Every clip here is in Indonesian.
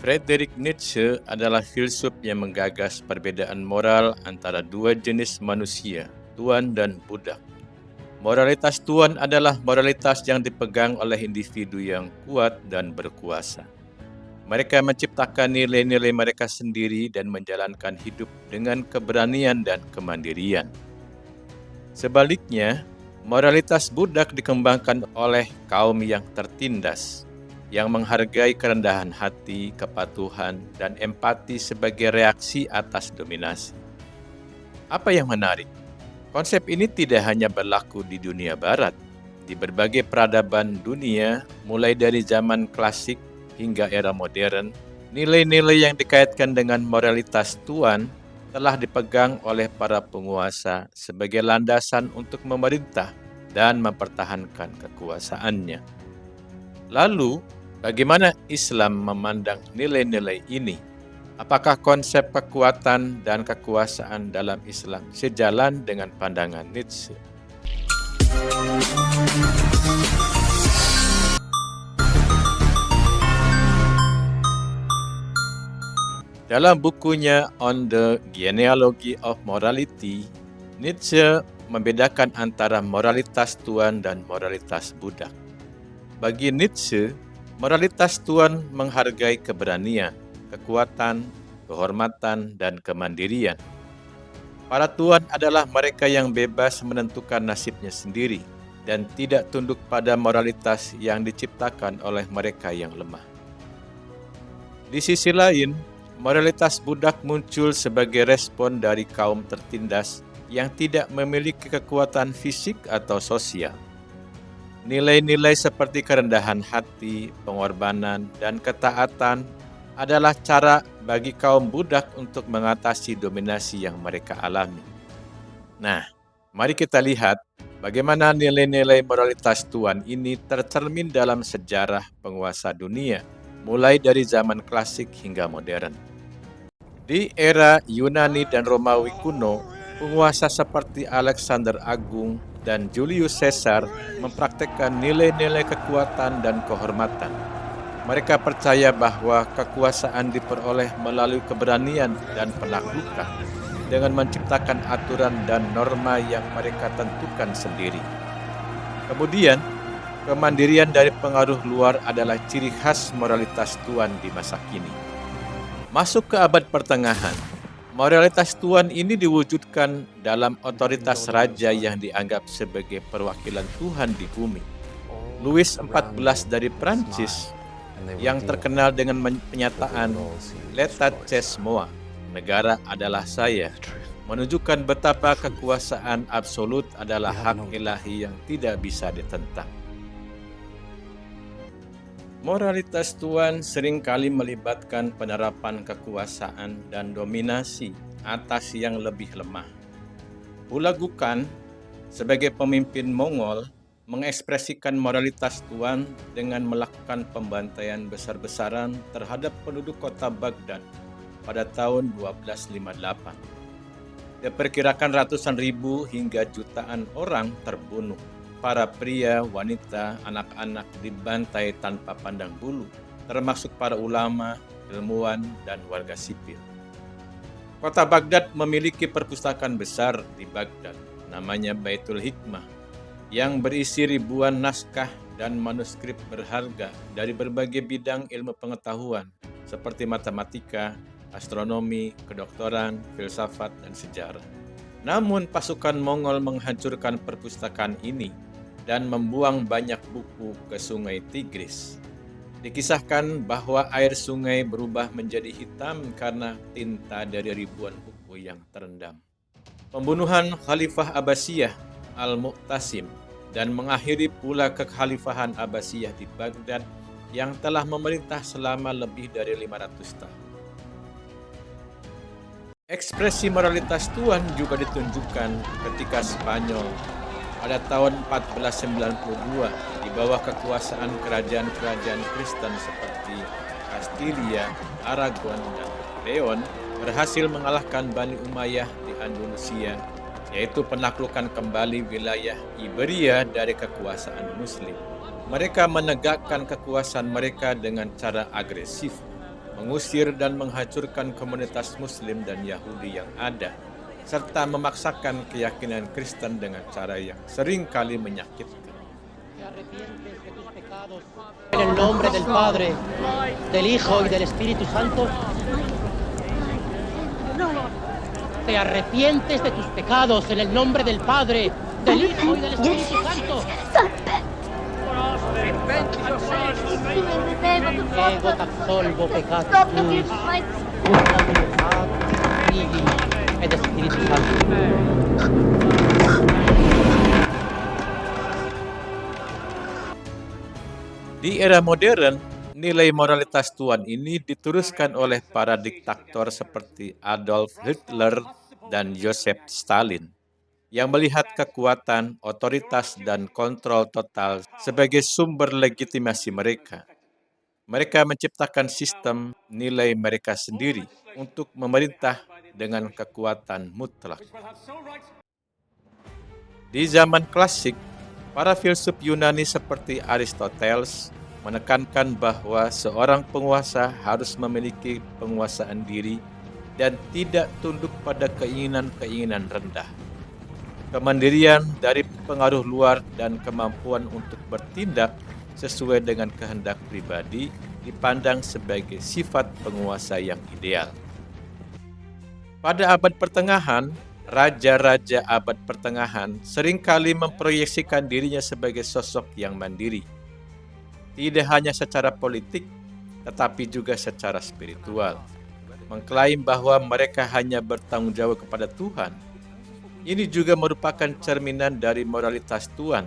Friedrich Nietzsche adalah filsuf yang menggagas perbedaan moral antara dua jenis manusia, tuan dan budak. Moralitas tuan adalah moralitas yang dipegang oleh individu yang kuat dan berkuasa. Mereka menciptakan nilai-nilai mereka sendiri dan menjalankan hidup dengan keberanian dan kemandirian. Sebaliknya, moralitas budak dikembangkan oleh kaum yang tertindas, yang menghargai kerendahan hati, kepatuhan, dan empati sebagai reaksi atas dominasi. Apa yang menarik? Konsep ini tidak hanya berlaku di dunia barat. Di berbagai peradaban dunia, mulai dari zaman klasik hingga era modern, nilai-nilai yang dikaitkan dengan moralitas tuan telah dipegang oleh para penguasa sebagai landasan untuk memerintah dan mempertahankan kekuasaannya. Lalu, bagaimana Islam memandang nilai-nilai ini? Apakah konsep kekuatan dan kekuasaan dalam Islam sejalan dengan pandangan Nietzsche? Dalam bukunya On the Genealogy of Morality, Nietzsche membedakan antara moralitas tuan dan moralitas budak. Bagi Nietzsche, moralitas tuan menghargai keberanian, kekuatan, kehormatan, dan kemandirian. Para tuan adalah mereka yang bebas menentukan nasibnya sendiri dan tidak tunduk pada moralitas yang diciptakan oleh mereka yang lemah. Di sisi lain, moralitas budak muncul sebagai respon dari kaum tertindas yang tidak memiliki kekuatan fisik atau sosial. Nilai-nilai seperti kerendahan hati, pengorbanan, dan ketaatan adalah cara bagi kaum budak untuk mengatasi dominasi yang mereka alami. Nah, mari kita lihat bagaimana nilai-nilai moralitas tuan ini tercermin dalam sejarah penguasa dunia, mulai dari zaman klasik hingga modern. Di era Yunani dan Romawi kuno, penguasa seperti Alexander Agung dan Julius Caesar mempraktekkan nilai-nilai kekuatan dan kehormatan. Mereka percaya bahwa kekuasaan diperoleh melalui keberanian dan penaklukan dengan menciptakan aturan dan norma yang mereka tentukan sendiri. Kemudian, kemandirian dari pengaruh luar adalah ciri khas moralitas tuan di masa kini. Masuk ke abad pertengahan, moralitas tuan ini diwujudkan dalam otoritas raja yang dianggap sebagai perwakilan Tuhan di bumi. Louis XIV dari Prancis yang terkenal dengan penyataan "L'État c'est moi", negara adalah saya, menunjukkan betapa kekuasaan absolut adalah hak ilahi yang tidak bisa ditentang. Moralitas tuan seringkali melibatkan penerapan kekuasaan dan dominasi atas yang lebih lemah. Hulagukan, sebagai pemimpin Mongol, mengekspresikan moralitas tuan dengan melakukan pembantaian besar-besaran terhadap penduduk kota Baghdad pada tahun 1258. Diperkirakan ratusan ribu hingga jutaan orang terbunuh. Para pria, wanita, anak-anak dibantai tanpa pandang bulu, termasuk para ulama, ilmuwan, dan warga sipil. Kota Baghdad memiliki perpustakaan besar di Baghdad, namanya Baitul Hikmah, yang berisi ribuan naskah dan manuskrip berharga dari berbagai bidang ilmu pengetahuan, seperti matematika, astronomi, kedokteran, filsafat, dan sejarah. Namun pasukan Mongol menghancurkan perpustakaan ini dan membuang banyak buku ke sungai Tigris. Dikisahkan bahwa air sungai berubah menjadi hitam karena tinta dari ribuan buku yang terendam. Pembunuhan Khalifah Abbasiyah Al-Mu'tasim dan mengakhiri pula kekhalifahan Abbasiyah di Baghdad yang telah memerintah selama lebih dari 500 tahun. Ekspresi moralitas tuan juga ditunjukkan ketika Spanyol pada tahun 1492 di bawah kekuasaan kerajaan-kerajaan Kristen seperti Kastilia, Aragon, dan Leon berhasil mengalahkan Bani Umayyah di Andalusia, yaitu penaklukan kembali wilayah Iberia dari kekuasaan Muslim. Mereka menegakkan kekuasaan mereka dengan cara agresif. mengusir dan menghancurkan komunitas Muslim dan Yahudi yang ada, serta memaksakan keyakinan Kristen dengan cara yang sering kali menyakitkan. En el nombre del Padre, del Hijo y del Espíritu Santo. Te arrepientes de tus pecados en el nombre del Padre, del Hijo y del Espíritu Santo. Ego t'absolvo peccati tuis, Figli ed Spiritus Sancti. Di era modern, nilai moralitas Tuhan ini diteruskan oleh para diktator seperti Adolf Hitler dan Joseph Stalin, yang melihat kekuatan, otoritas, dan kontrol total sebagai sumber legitimasi mereka. Mereka menciptakan sistem nilai mereka sendiri untuk memerintah dengan kekuatan mutlak. Di zaman klasik, para filsuf Yunani seperti Aristoteles menekankan bahwa seorang penguasa harus memiliki penguasaan diri dan tidak tunduk pada keinginan-keinginan rendah. Kemandirian dari pengaruh luar dan kemampuan untuk bertindak sesuai dengan kehendak pribadi dipandang sebagai sifat penguasa yang ideal. Pada abad pertengahan, raja-raja abad pertengahan seringkali memproyeksikan dirinya sebagai sosok yang mandiri. Tidak hanya secara politik, tetapi juga secara spiritual. Mengklaim bahwa mereka hanya bertanggung jawab kepada Tuhan. Ini juga merupakan cerminan dari moralitas Tuhan,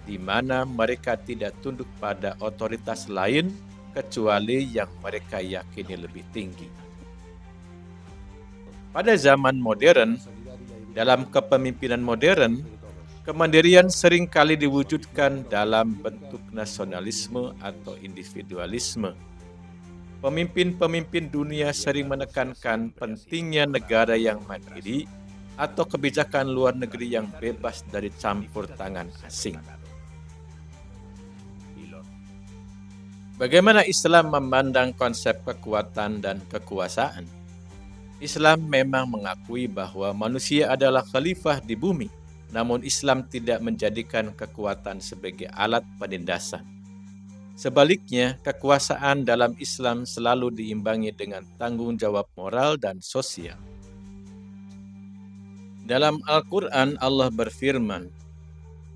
di mana mereka tidak tunduk pada otoritas lain kecuali yang mereka yakini lebih tinggi. Pada zaman modern, dalam kepemimpinan modern, kemandirian seringkali diwujudkan dalam bentuk nasionalisme atau individualisme. Pemimpin-pemimpin dunia sering menekankan pentingnya negara yang mandiri atau kebijakan luar negeri yang bebas dari campur tangan asing. Bagaimana Islam memandang konsep kekuatan dan kekuasaan? Islam memang mengakui bahwa manusia adalah khalifah di bumi, namun Islam tidak menjadikan kekuatan sebagai alat penindasan. Sebaliknya, kekuasaan dalam Islam selalu diimbangi dengan tanggung jawab moral dan sosial. Dalam Al-Quran, Allah berfirman,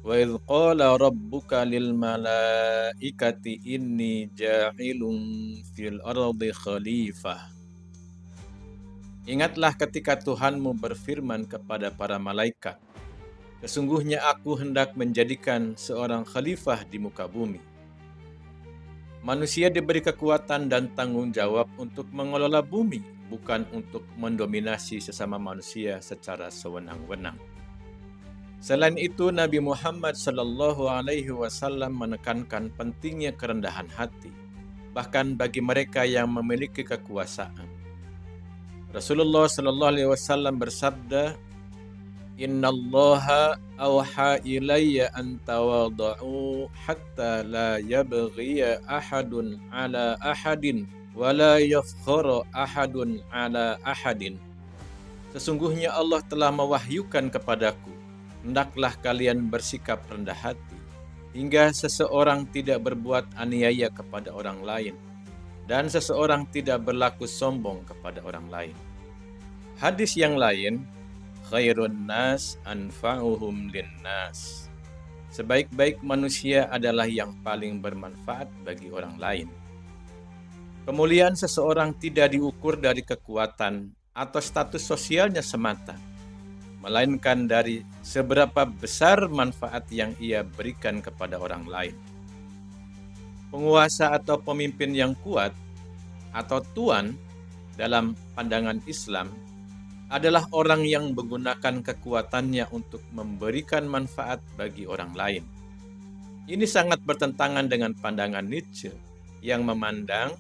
وَإِذْ قَالَ رَبُّكَ لِلْمَلَائِكَةِ إِنِّي جَاعِلٌ فِي الْأَرْضِ خَلِيفَةً. Ingatlah ketika Tuhanmu berfirman kepada para malaikat, sesungguhnya aku hendak menjadikan seorang khalifah di muka bumi. Manusia diberi kekuatan dan tanggung jawab untuk mengelola bumi, bukan untuk mendominasi sesama manusia secara sewenang-wenang. Selain itu, Nabi Muhammad SAW menekankan pentingnya kerendahan hati, bahkan bagi mereka yang memiliki kekuasaan. Rasulullah SAW bersabda, Innallaha awha ilayya an tawada'u hatta la yabghiya ahadun ala ahadin wa la yafkhara ahadun ala ahadin. Sesungguhnya Allah telah mewahyukan kepadaku, hendaklah kalian bersikap rendah hati, hingga seseorang tidak berbuat aniaya kepada orang lain, dan seseorang tidak berlaku sombong kepada orang lain. Hadis yang lain, khairun nas anfa'uhum linnas. Sebaik-baik manusia adalah yang paling bermanfaat bagi orang lain. Kemuliaan seseorang tidak diukur dari kekuatan atau status sosialnya semata, melainkan dari seberapa besar manfaat yang ia berikan kepada orang lain. Penguasa atau pemimpin yang kuat atau tuan dalam pandangan Islam adalah orang yang menggunakan kekuatannya untuk memberikan manfaat bagi orang lain. Ini sangat bertentangan dengan pandangan Nietzsche yang memandang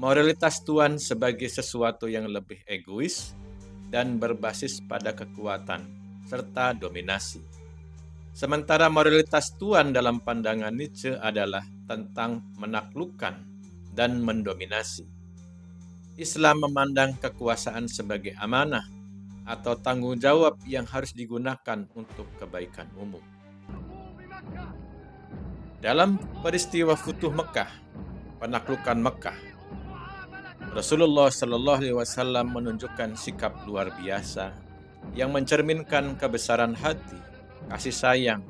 moralitas tuan sebagai sesuatu yang lebih egois dan berbasis pada kekuatan serta dominasi. Sementara moralitas tuan dalam pandangan Nietzsche adalah tentang menaklukkan dan mendominasi. Islam memandang kekuasaan sebagai amanah atau tanggung jawab yang harus digunakan untuk kebaikan umum. Dalam peristiwa Futuh Mekah, penaklukan Mekah, Rasulullah Shallallahu Alaihi Wasallam menunjukkan sikap luar biasa yang mencerminkan kebesaran hati, kasih sayang,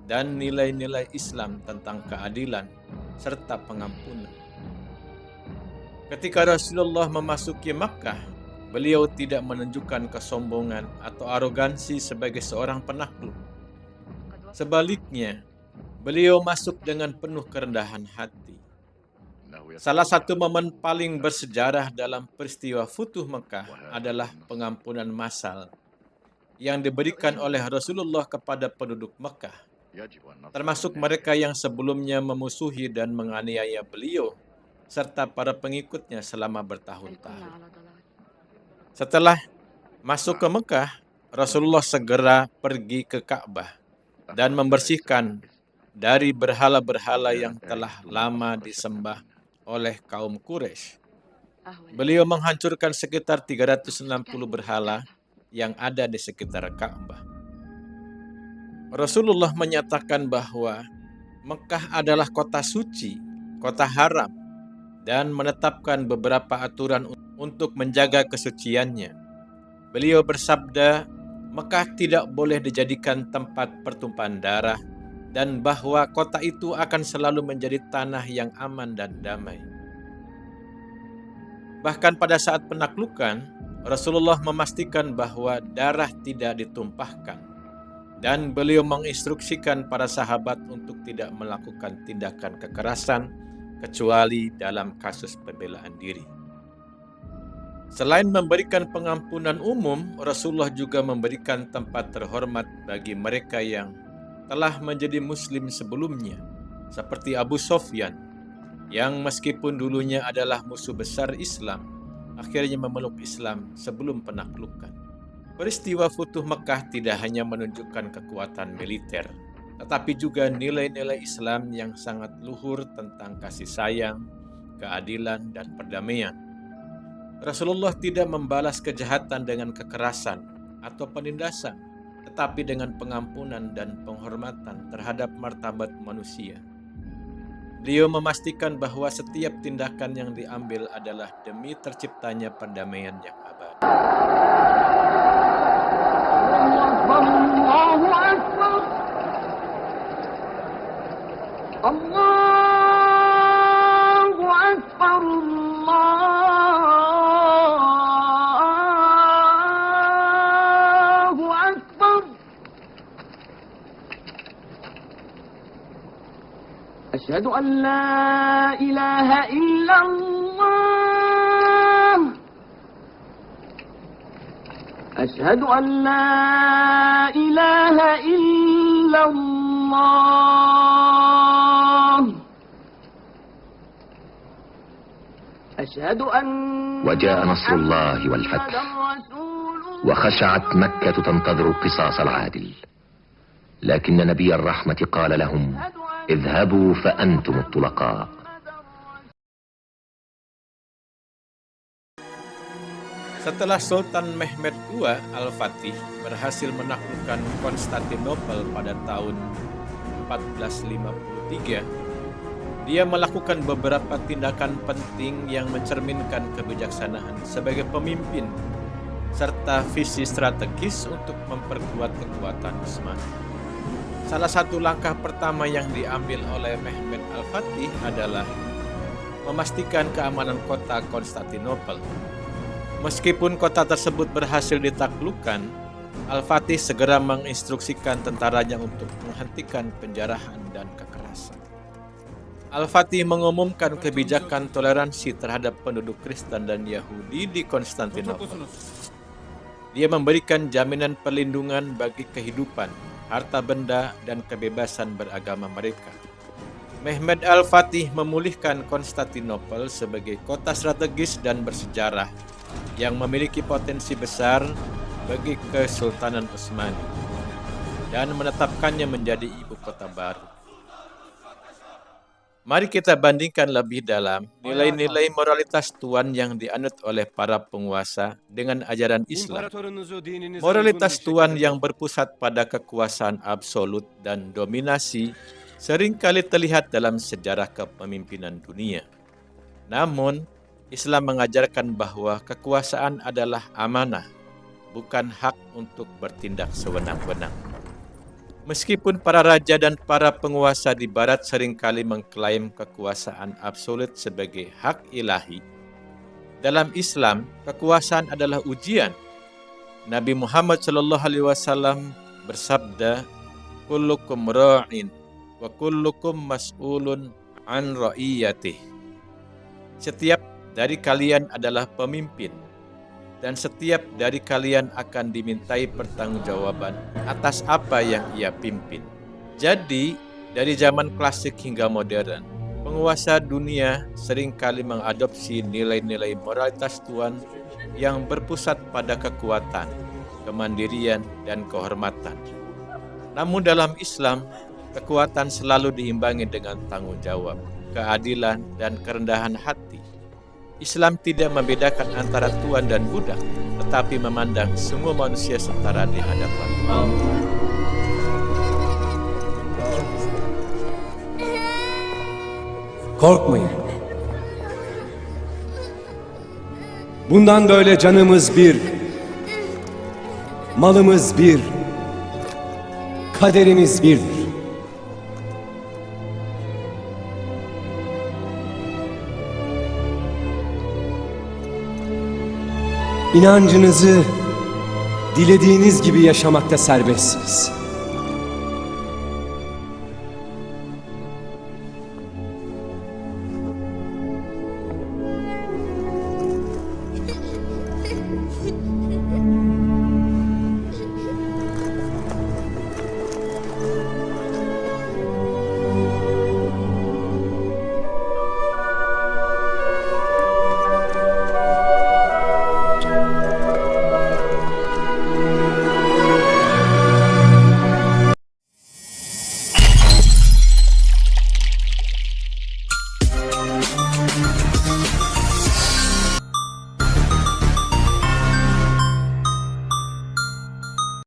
dan nilai-nilai Islam tentang keadilan serta pengampunan. Ketika Rasulullah memasuki Makkah, beliau tidak menunjukkan kesombongan atau arogansi sebagai seorang penakluk. Sebaliknya, beliau masuk dengan penuh kerendahan hati. Salah satu momen paling bersejarah dalam peristiwa Futuh Makkah adalah pengampunan massal yang diberikan oleh Rasulullah kepada penduduk Makkah, termasuk mereka yang sebelumnya memusuhi dan menganiaya beliau serta para pengikutnya selama bertahun-tahun. Setelah masuk ke Mekah, Rasulullah segera pergi ke Ka'bah dan membersihkan dari berhala-berhala yang telah lama disembah oleh kaum Quraisy. Beliau menghancurkan sekitar 360 berhala yang ada di sekitar Ka'bah. Rasulullah menyatakan bahwa Mekah adalah kota suci, kota haram, dan menetapkan beberapa aturan untuk menjaga kesuciannya. Beliau bersabda, Mekah tidak boleh dijadikan tempat pertumpahan darah dan bahwa kota itu akan selalu menjadi tanah yang aman dan damai. Bahkan pada saat penaklukan, Rasulullah memastikan bahwa darah tidak ditumpahkan dan beliau menginstruksikan para sahabat untuk tidak melakukan tindakan kekerasan kecuali dalam kasus pembelaan diri. Selain memberikan pengampunan umum, Rasulullah juga memberikan tempat terhormat bagi mereka yang telah menjadi muslim sebelumnya, seperti Abu Sufyan, yang meskipun dulunya adalah musuh besar Islam, akhirnya memeluk Islam sebelum penaklukan. Peristiwa Futuh Mekah tidak hanya menunjukkan kekuatan militer, tetapi juga nilai-nilai Islam yang sangat luhur tentang kasih sayang, keadilan, dan perdamaian. Rasulullah tidak membalas kejahatan dengan kekerasan atau penindasan, tetapi dengan pengampunan dan penghormatan terhadap martabat manusia. Beliau memastikan bahwa setiap tindakan yang diambil adalah demi terciptanya perdamaian yang abadi. Allahu Akbar, Allahu Akbar. Asyhadu an la ilaha illallah. Asyhadu an la ilaha illallah. وجاء نصر الله والفتح وخشعت مكة تنتظر القصاص العادل، لكن نبي الرحمة قال لهم اذهبوا فأنتم الطلقاء. Setelah Sultan Mehmed II Al-Fatih berhasil menaklukkan Konstantinopel pada tahun 1453, dia melakukan beberapa tindakan penting yang mencerminkan kebijaksanaan sebagai pemimpin serta visi strategis untuk memperkuat kekuatan Utsmani. Salah satu langkah pertama yang diambil oleh Mehmed Al-Fatih adalah memastikan keamanan kota Konstantinopel. Meskipun kota tersebut berhasil ditaklukkan, Al-Fatih segera menginstruksikan tentaranya untuk menghentikan penjarahan dan kekerasan. Al-Fatih mengumumkan kebijakan toleransi terhadap penduduk Kristen dan Yahudi di Konstantinopel. Dia memberikan jaminan perlindungan bagi kehidupan, harta benda, dan kebebasan beragama mereka. Mehmed Al-Fatih memulihkan Konstantinopel sebagai kota strategis dan bersejarah yang memiliki potensi besar bagi Kesultanan Utsmani dan menetapkannya menjadi ibu kota baru. Mari kita bandingkan lebih dalam nilai-nilai moralitas Tuhan yang dianut oleh para penguasa dengan ajaran Islam. Moralitas Tuhan yang berpusat pada kekuasaan absolut dan dominasi seringkali terlihat dalam sejarah kepemimpinan dunia. Namun, Islam mengajarkan bahwa kekuasaan adalah amanah, bukan hak untuk bertindak sewenang-wenang. Meskipun para raja dan para penguasa di barat seringkali mengklaim kekuasaan absolut sebagai hak ilahi, dalam Islam, kekuasaan adalah ujian. Nabi Muhammad SAW bersabda, "Kullukum ra'in wa kullukum mas'ulun an ra'iyatih." Setiap dari kalian adalah pemimpin, dan setiap dari kalian akan dimintai pertanggungjawaban atas apa yang ia pimpin. Jadi, dari zaman klasik hingga modern, penguasa dunia seringkali mengadopsi nilai-nilai moralitas Tuhan yang berpusat pada kekuatan, kemandirian, dan kehormatan. Namun dalam Islam, kekuatan selalu diimbangi dengan tanggung jawab, keadilan, dan kerendahan hati. Islam tidak membedakan antara tuan dan budak, tetapi memandang semua manusia setara di hadapan Allah. Korkmayın. Bundan böyle canımız bir, malımız bir, kaderimiz birdir. İnancınızı dilediğiniz gibi yaşamakta serbestsiniz.